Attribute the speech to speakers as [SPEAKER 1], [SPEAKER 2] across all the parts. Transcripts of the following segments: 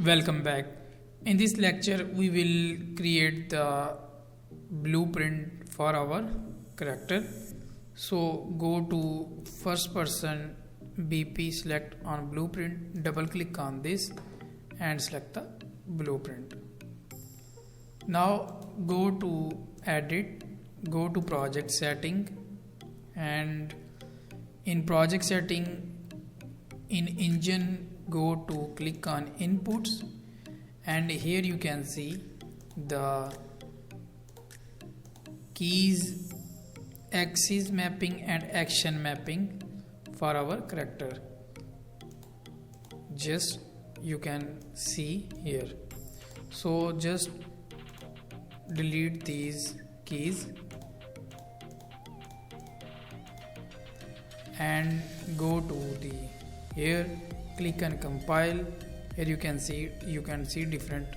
[SPEAKER 1] Welcome back. In this lecture, we will create the blueprint for our character. So go to first person BP, select on blueprint, double click on this and select the blueprint. Now go to edit, go to project setting, and in project setting in engine go to click on inputs, and here you can see the keys, axis mapping and action mapping for our character. Just you can see here. So just delete these keys and go to the here, click on compile. Here you can see different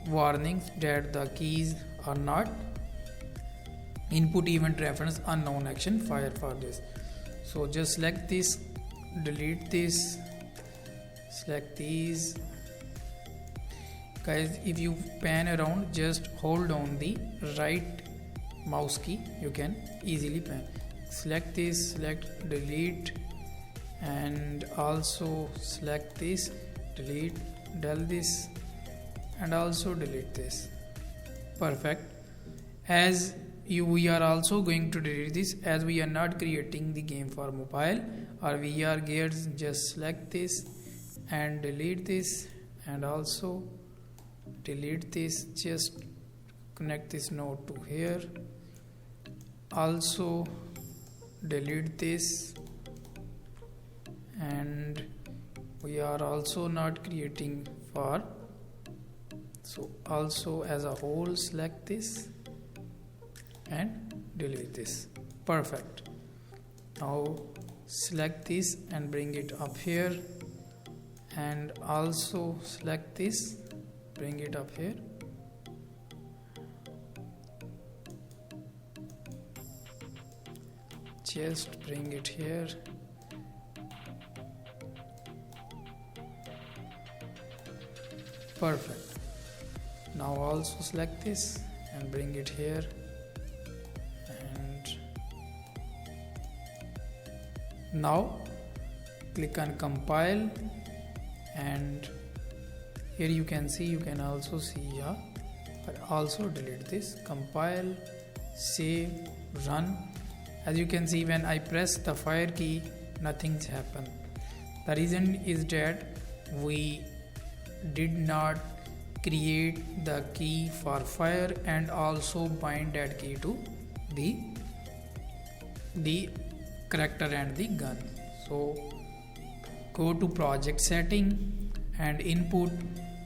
[SPEAKER 1] warnings that the keys are not input event reference unknown action fire for this. So just select this, delete this, select these. Guys, if you pan around, just hold on the right mouse key, you can easily pan. Select this, select delete, and also select this, delete, del this, and also delete this. Perfect. As we are also going to delete this, as we are not creating the game for mobile or VR gears. Just select this and delete this, and also delete this. Just connect this node to here, also delete this, and we are also not creating for, so also as a whole select this and delete this. Perfect. Now select this and bring it up here, and also select this, bring it up here, just bring it here, perfect. Now also select this and bring it here, and now click on compile, and here you can see, you can also see but also delete this, compile, save, run. As you can see, when I press the fire key, nothing's happened. The reason is that we did not create the key for fire and also bind that key to the character and the gun. So go to project setting and input,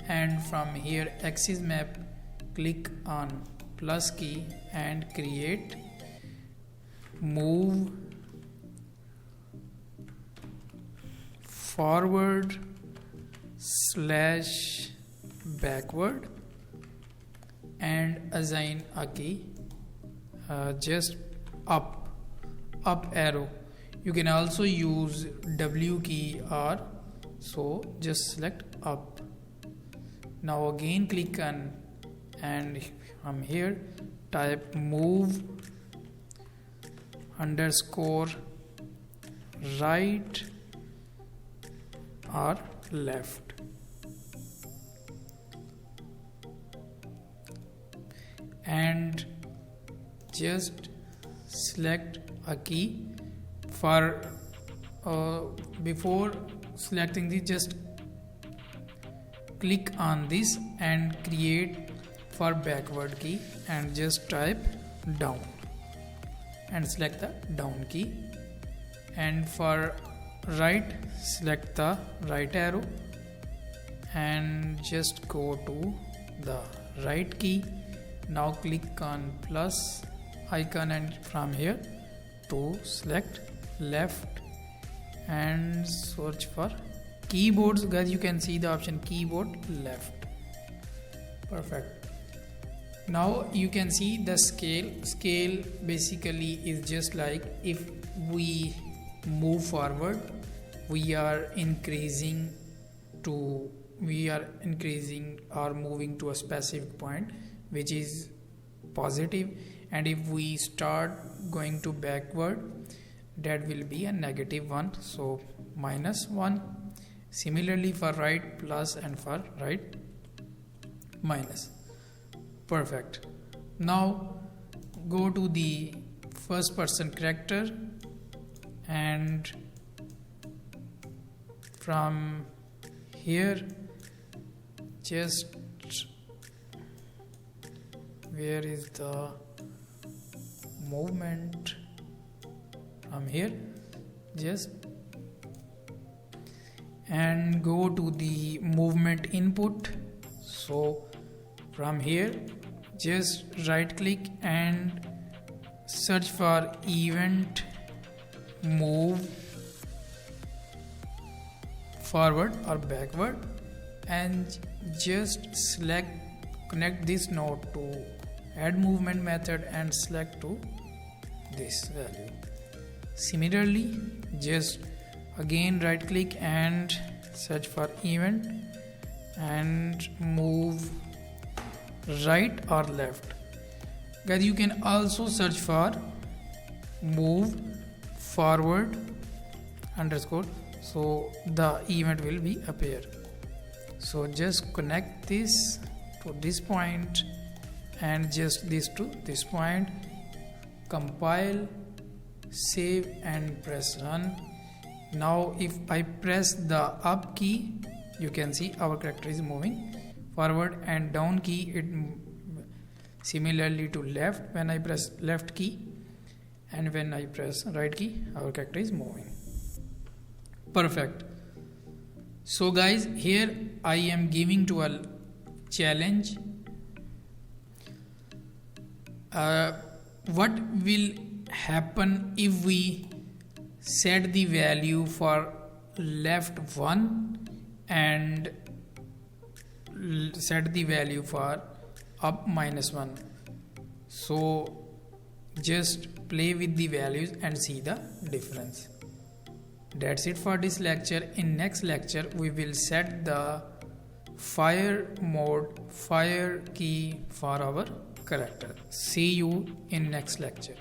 [SPEAKER 1] and from here axis map, click on plus key and create move forward slash backward, and assign a key, just up arrow. You can also use W key, or so just select up. Now again click on, and from here type move underscore right or left, and just select a key for before selecting this, just click on this and create for backward key, and just type down and select the down key, and for right select the right arrow and just go to the right key. Now click on plus icon, and from here to select left and search for keyboards. Guys, you can see the option keyboard left. Perfect. Now you can see the scale basically is just like if we move forward, we are increasing to we are increasing or moving to a specific point which is positive, and if we start going to backward, that will be a -1, so -1. Similarly for right, plus, and for right, minus. Perfect. Now go to the first person character, and from here just where is the movement, from here just, and go to the movement input. So from here just right click and search for event move forward or backward, and just connect this node to add movement method and select to this value. Similarly, just again right click and search for event and move right or left. Guys, you can also search for move forward underscore, so the event will be appear. So just connect this to this point and just this to this point, compile, save, and press run. Now if I press the up key, you can see our character is moving forward, and down key it similarly to left when I press left key, and when I press right key our character is moving. Perfect. So guys, here I am giving to a challenge. What will happen if we set the value for left 1 and set the value for up -1? So just play with the values and see the difference. That's it for this lecture. In next lecture we will set the fire mode, fire key for our character. See you in next lecture.